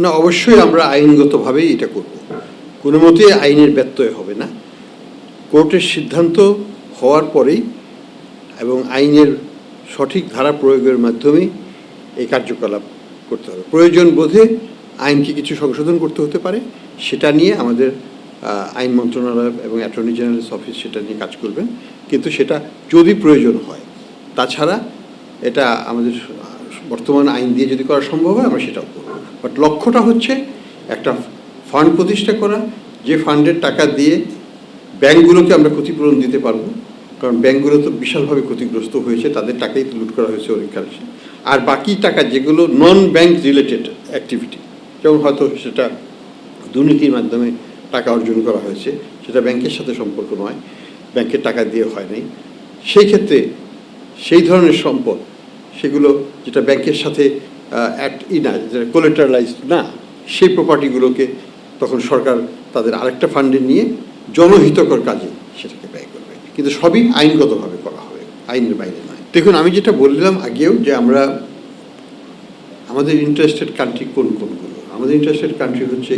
না, অবশ্যই আমরা আইনগতভাবেই এটা করব, কোনো মতেই আইনের ব্যত্যয় হবে না। কোর্টের সিদ্ধান্ত হওয়ার পরেই এবং আইনের সঠিক ধারা প্রয়োগের মাধ্যমেই এই কার্যকলাপ করতে হবে। প্রয়োজন বোধে আইনকে কিছু সংশোধন করতে হতে পারে, সেটা নিয়ে আমাদের আইন মন্ত্রণালয় এবং অ্যাটর্নি জেনারেলস অফিস সেটা নিয়ে কাজ করবেন, কিন্তু সেটা যদি প্রয়োজন হয়। তাছাড়া এটা আমাদের বর্তমান আইন দিয়ে যদি করা সম্ভব হয় আমরা সেটাও করব। বাট লক্ষ্যটা হচ্ছে একটা ফান্ড প্রতিষ্ঠা করা, যে ফান্ডের টাকা দিয়ে ব্যাংকগুলোকে আমরা ক্ষতিপূরণ দিতে পারবো, কারণ ব্যাংকগুলো তো বিশালভাবে ক্ষতিগ্রস্ত হয়েছে, তাদের টাকাই তো লুট করা হয়েছে অনেক কারণে। আর বাকি টাকা যেগুলো নন ব্যাংক রিলেটেড অ্যাক্টিভিটি, যেমন হয়তো সেটা দুর্নীতির মাধ্যমে টাকা অর্জন করা হয়েছে, সেটা ব্যাংকের সাথে সম্পর্ক নয়, ব্যাংকের টাকা দিয়ে হয় নাই, সেই ক্ষেত্রে সেই ধরনের সম্পদ, সেগুলো যেটা ব্যাংকের সাথে না, যেটা কোলেটারালাইজড না, সেই প্রপার্টিগুলোকে তখন সরকার তাদের আরেকটা ফান্ডে নিয়ে জনহিতকর কাজে সেটাকে ব্যয় করবে, কিন্তু সবই আইনগতভাবে করা হবে, আইনের বাইরে নয়। দেখুন, আমি যেটা বললাম আগেও যে আমরা আমাদের ইন্টারেস্টেড কান্ট্রি কোনগুলো, আমাদের ইন্টারেস্টেড কান্ট্রি হচ্ছে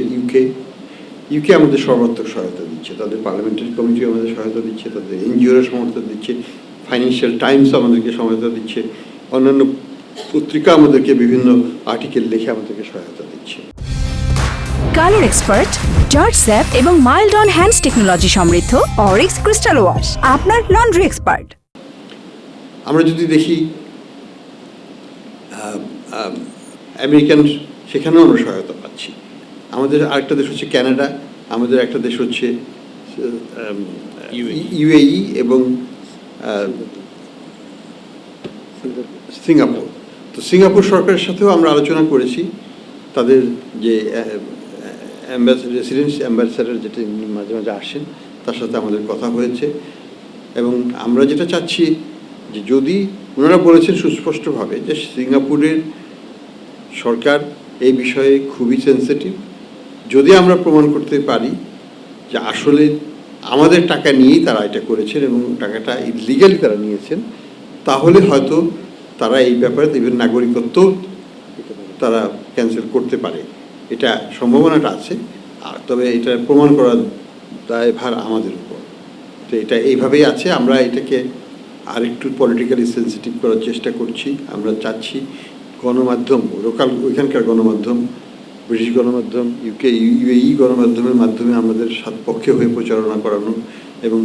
ইউকে আমাদের সর্বাত্মক সহায়তা দিচ্ছে, তাদের পার্লামেন্টারি কমিটি আমাদের সহায়তা দিচ্ছে, তাদের এনজিওরা সহায়তা দিচ্ছে, ফাইন্যান্সিয়াল টাইমস আমাদেরকে সহায়তা দিচ্ছে, অন্যান্য পত্রিকা আমাদেরকে বিভিন্ন আর্টিকেল লিখে আমাদেরকে সহায়তা দিচ্ছে। কালার এক্সপার্ট, জর্জ স্যাপ এবং মাইল্ড অন হ্যান্ডস টেকনোলজি সমৃদ্ধ অরিক্স ক্রিস্টাল ওয়াশ আপনার লন্ড্রি এক্সপার্ট। আমরা যদি দেখি আমেরিকান, সেখানেও আমরা সহায়তা পাচ্ছি। আমাদের আরেকটা দেশ হচ্ছে কানাডা, আমাদের একটা দেশ হচ্ছে ইউএই এবং সিঙ্গাপুর। তো সিঙ্গাপুর সরকারের সাথেও আমরা আলোচনা করেছি, তাদের যে রেসিডেন্সি অ্যাম্বাসেডার যেটা মাঝে মাঝে আসেন, তার সাথে আমাদের কথা হয়েছে। এবং আমরা যেটা চাচ্ছি যে যদি ওনারা বলেছেন সুস্পষ্টভাবে যে সিঙ্গাপুরের সরকার এই বিষয়ে খুবই সেন্সিটিভ, যদি আমরা প্রমাণ করতে পারি যে আসলে আমাদের টাকা নিয়েই তারা এটা করেছেন এবং টাকাটা ইলিগালি তারা নিয়েছেন, তাহলে হয়তো তারা এই ব্যাপারে ইভেন নাগরিকত্ব তারা ক্যান্সেল করতে পারে, এটা সম্ভাবনাটা আছে। আর তবে এটা প্রমাণ করার দায়ভার আমাদের উপর। তো এটা এইভাবেই আছে, আমরা এটাকে আরেকটু পলিটিক্যালি সেন্সিটিভ করার চেষ্টা করছি। আমরা চাচ্ছি গণমাধ্যম, লোকাল ওইখানকার গণমাধ্যম, ব্রিটিশ গণমাধ্যম, ইউএই গণমাধ্যমের মাধ্যমে আমাদের পক্ষে হয়ে প্রচারণা করানো, এবং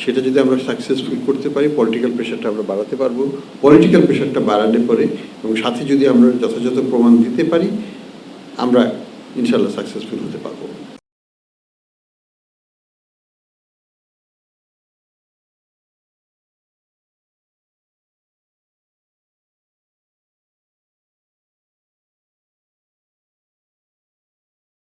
সেটা যদি আমরা সাকসেসফুল করতে পারি পলিটিক্যাল প্রেশারটা আমরা বাড়াতে পারবো। পলিটিক্যাল প্রেশারটা বাড়ালে পরে এবং সাথে যদি আমরা যথাযথ প্রমাণ দিতে পারি, আমরা ইনশাল্লাহ সাকসেসফুল হতে পারবো।